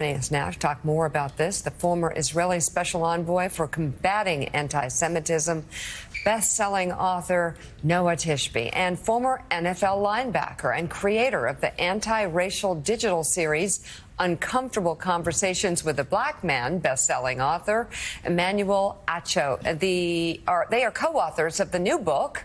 Joining us now to talk more about this, the former Israeli special envoy for combating anti-Semitism, best-selling author Noa Tishby, and former NFL linebacker and creator of the anti-racial digital series Uncomfortable Conversations with a Black Man, best-selling author Emmanuel Acho. They are co-authors of the new book,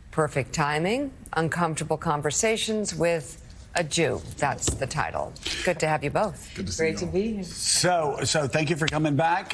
Perfect Timing, Uncomfortable Conversations with a Jew. That's the title. Good to have you both. Good to see Great you to all. be here. So thank you for coming back.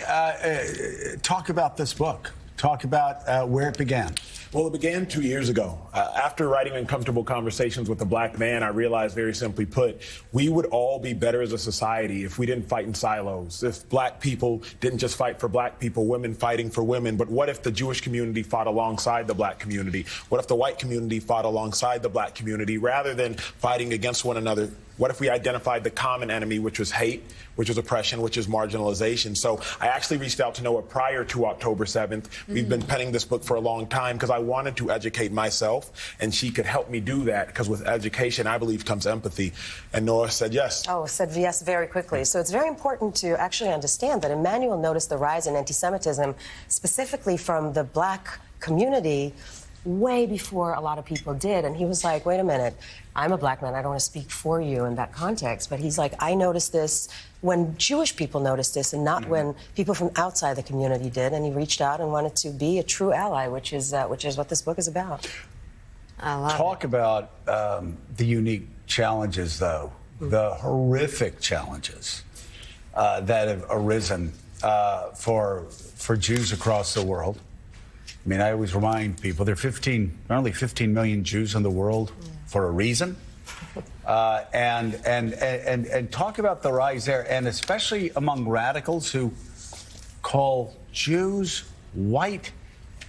Talk about this book. Talk about where it began. Well, it began 2 years ago. After writing Uncomfortable Conversations with a Black Man, I realized, very simply put, we would all be better as a society if we didn't fight in silos. If black people didn't just fight for black people, women fighting for women. But what if the Jewish community fought alongside the black community? What if the white community fought alongside the black community rather than fighting against one another? What if we identified the common enemy, which was hate, which was oppression, which is marginalization? So I actually reached out to Noa prior to October 7th. We've been penning this book for a long time because I wanted to educate myself, and she could help me do that because with education, I believe, comes empathy. And Noa said yes. Oh, said yes very quickly. So it's very important to actually understand that Emmanuel noticed the rise in anti-Semitism, specifically from the black community, way before a lot of people did. And he was like, wait a minute, I'm a black man. I don't want to speak for you in that context. But he's like, I noticed this when Jewish people noticed this and not when people from outside the community did. And he reached out and wanted to be a true ally, which is what this book is about. Talk about the unique challenges, though, the horrific challenges that have arisen for Jews across the world. I mean, I always remind people there are only 15 million Jews in the world for a reason. And talk about the rise there, and especially among radicals who call Jews white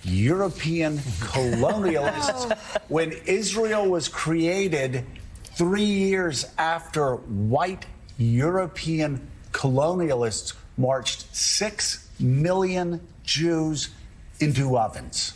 European colonialists when Israel was created 3 years after white European colonialists marched 6 million Jews into ovens.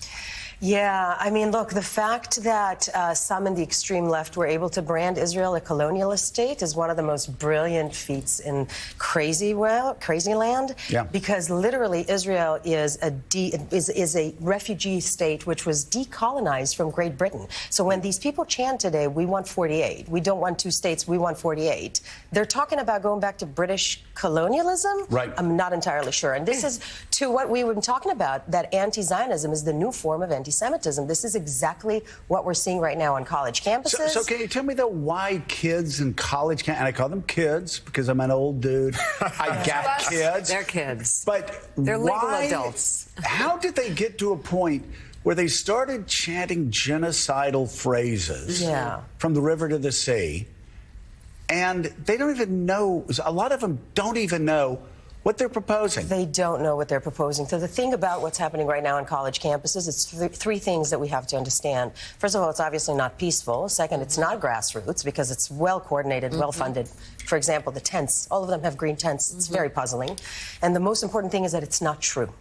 Yeah, I mean, look, the fact that some in the extreme left were able to brand Israel a colonialist state is one of the most brilliant feats in crazy land. Yeah. Because literally Israel is a refugee state which was decolonized from Great Britain. So when these people chant today, we want 48, we don't want 2 states, we want 48, they're talking about going back to British colonialism? Right. I'm not entirely sure. And this is to what we were talking about, that anti-Zionism is the new form of anti-Semitism. This is exactly what we're seeing right now on college campuses. So can you tell me, though, why kids in college and I call them kids because I'm an old dude. I got kids. They're kids. But they're legal why, adults. How did they get to a point where they started chanting genocidal phrases from the river to the sea, and they don't even know, a lot of them don't even know what they're proposing? They don't know what they're proposing. So the thing about what's happening right now on college campuses, it's three things that we have to understand. First of all, it's obviously not peaceful. Second, it's not grassroots because it's well coordinated, well funded. For example, the tents, all of them have green tents. It's very puzzling. And the most important thing is that it's not true.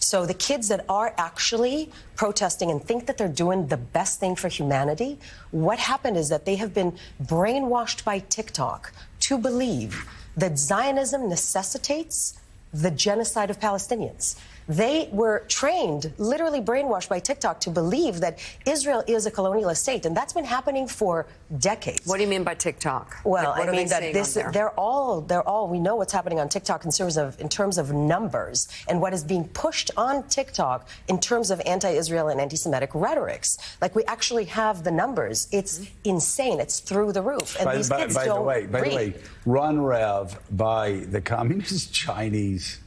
So the kids that are actually protesting and think that they're doing the best thing for humanity, what happened is that they have been brainwashed by TikTok to believe that Zionism necessitates the genocide of Palestinians. They were trained, literally brainwashed by TikTok to believe that Israel is a colonialist state, and that's been happening for decades. What do you mean by TikTok? Well, like, I mean that they're all we know what's happening on TikTok in terms of numbers and what is being pushed on TikTok in terms of anti-Israel and anti-Semitic rhetorics. Like, we actually have the numbers. It's insane. It's through the roof. And these kids don't read. By the way, run Rev by the communist Chinese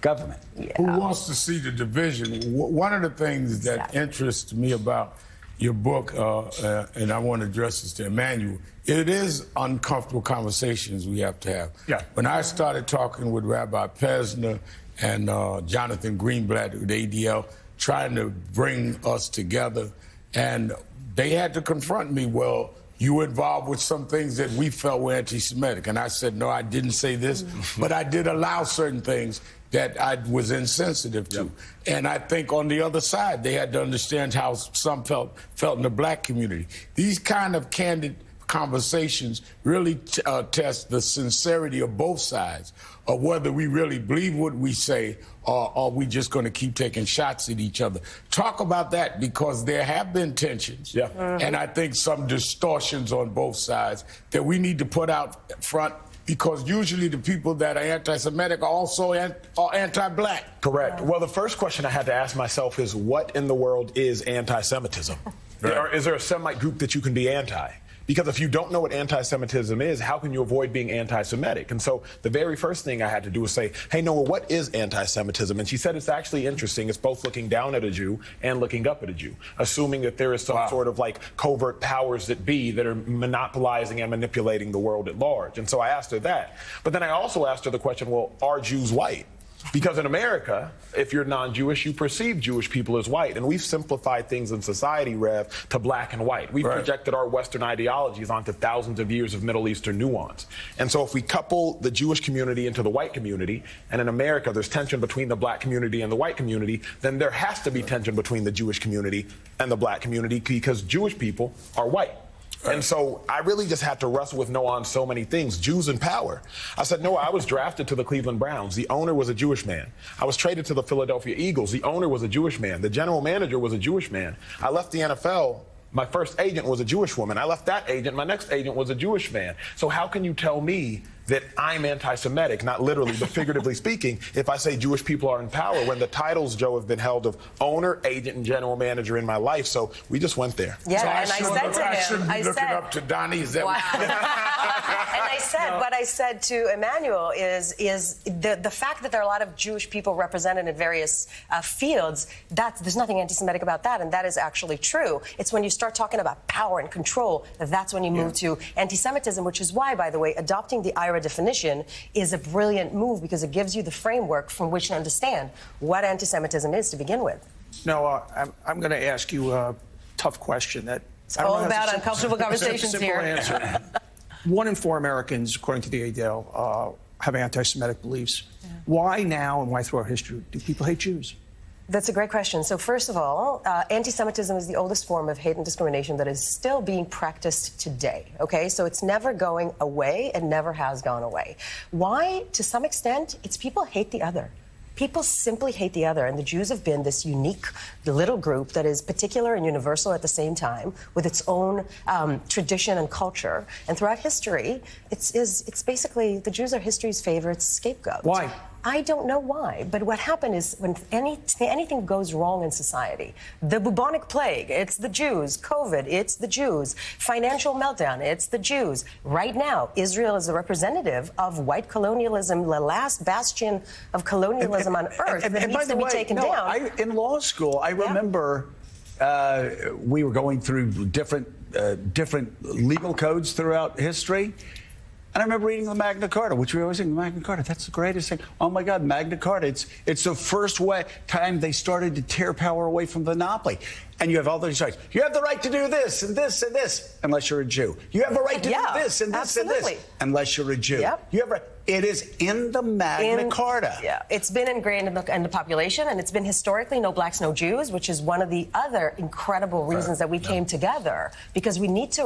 government. Yeah. Who wants to see the division? One of the things that interests me about your book, and I want to address this to Emmanuel, it is uncomfortable conversations we have to have. Yeah. When I started talking with Rabbi Pesner and Jonathan Greenblatt with ADL, trying to bring us together, and they had to confront me, well, you were involved with some things that we felt were anti-Semitic. And I said, no, I didn't say this, but I did allow certain things that I was insensitive to. And I think on the other side, they had to understand how some felt in the black community. These kind of candid conversations really test the sincerity of both sides, or whether we really believe what we say, or are we just going to keep taking shots at each other. Talk about that, because there have been tensions, and I think some distortions on both sides that we need to put out front, because usually the people that are anti-Semitic are also anti-black. Correct. Well, the first question I had to ask myself is, what in the world is anti-Semitism? Right. Is there a Semite group that you can be anti? Because if you don't know what anti-Semitism is, how can you avoid being anti-Semitic? And so the very first thing I had to do was say, hey, Noah, what is anti-Semitism? And she said it's actually interesting. It's both looking down at a Jew and looking up at a Jew, assuming that there is some sort of like covert powers that be that are monopolizing and manipulating the world at large. And so I asked her that. But then I also asked her the question, well, are Jews white? Because in America, if you're non-Jewish, you perceive Jewish people as white. And we've simplified things in society, Rev, to black and white. We've projected our Western ideologies onto thousands of years of Middle Eastern nuance. And so if we couple the Jewish community into the white community, and in America there's tension between the black community and the white community, then there has to be tension between the Jewish community and the black community, because Jewish people are white. And so I really just had to wrestle with Noah on so many things. Jews in power. I said, Noah, I was drafted to the Cleveland Browns. The owner was a Jewish man. I was traded to the Philadelphia Eagles. The owner was a Jewish man. The general manager was a Jewish man. I left the NFL. My first agent was a Jewish woman. I left that agent. My next agent was a Jewish man. So how can you tell me that I'm anti-Semitic, not literally, but figuratively speaking, if I say Jewish people are in power, when the titles, Joe, have been held of owner, agent, and general manager in my life? So we just went there. Yeah, so and I said to him, I said, up to Donnie, is that wow. And I said, what I said to Emmanuel is the fact that there are a lot of Jewish people represented in various fields, there's nothing anti-Semitic about that, and that is actually true. It's when you start talking about power and control, that's when you move to anti-Semitism, which is why, by the way, adopting the IRA definition is a brilliant move, because it gives you the framework from which to understand what anti-Semitism is to begin with. No, I'm going to ask you a tough question. It's all about uncomfortable conversations here. Answer. 1 in 4 Americans, according to the ADL, have anti-Semitic beliefs. Yeah. Why now, and why throughout history do people hate Jews? That's a great question. So first of all, anti-Semitism is the oldest form of hate and discrimination that is still being practiced today, okay? So it's never going away and never has gone away. Why? To some extent, it's people hate the other. People simply hate the other, and the Jews have been this unique little group that is particular and universal at the same time, with its own tradition and culture. And throughout history, it's basically the Jews are history's favorite scapegoat. Why? I don't know why, but what happened is when anything goes wrong in society, the bubonic plague, it's the Jews. COVID, it's the Jews. Financial meltdown, it's the Jews. Right now, Israel is a representative of white colonialism, the last bastion of colonialism on earth that needs to be taken down. In law school, I remember we were going through different legal codes throughout history. And I remember reading the Magna Carta, which we always think, Magna Carta, that's the greatest thing. Oh, my God, Magna Carta. It's the first time they started to tear power away from the monopoly. And you have all these rights. You have the right to do this and this and this, unless you're a Jew. You have the right to do this and this and this, unless you're a Jew. Yep. It is in the Magna Carta. Yeah, it's been ingrained in the population, and it's been historically no blacks, no Jews, which is one of the other incredible reasons that we came together, because we need to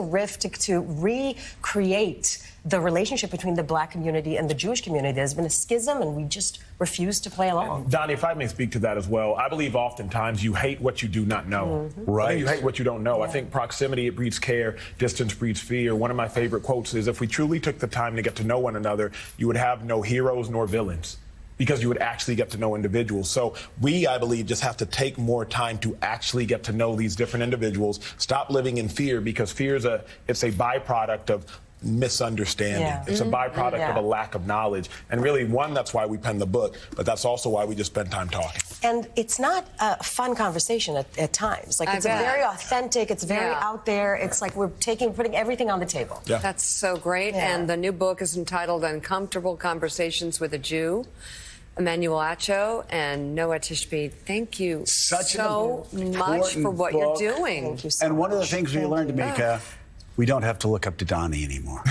recreate the relationship between the black community and the Jewish community. There's been a schism, and we just refuse to play along. Donnie, if I may speak to that as well, I believe oftentimes you hate what you do not know. Right. I think you hate what you don't know. I think proximity, it breeds care, distance breeds fear. One of my favorite quotes is, if we truly took the time to get to know one another, you would have no heroes nor villains, because you would actually get to know individuals. So we, I believe, just have to take more time to actually get to know these different individuals. Stop living in fear, because fear is it's a byproduct of misunderstanding. It's a byproduct of a lack of knowledge. And really, that's why we penned the book, but that's also why we just spend time talking. And it's not a fun conversation at times. Like, it's very authentic, it's very out there. It's like we're putting everything on the table. Yeah. That's so great. And the new book is entitled Uncomfortable Conversations with a Jew. Emmanuel Acho and Noa Tishby, thank you so much for what you're doing. Thank you so much. And one of the things we learned, Tamika, we don't have to look up to Donnie anymore.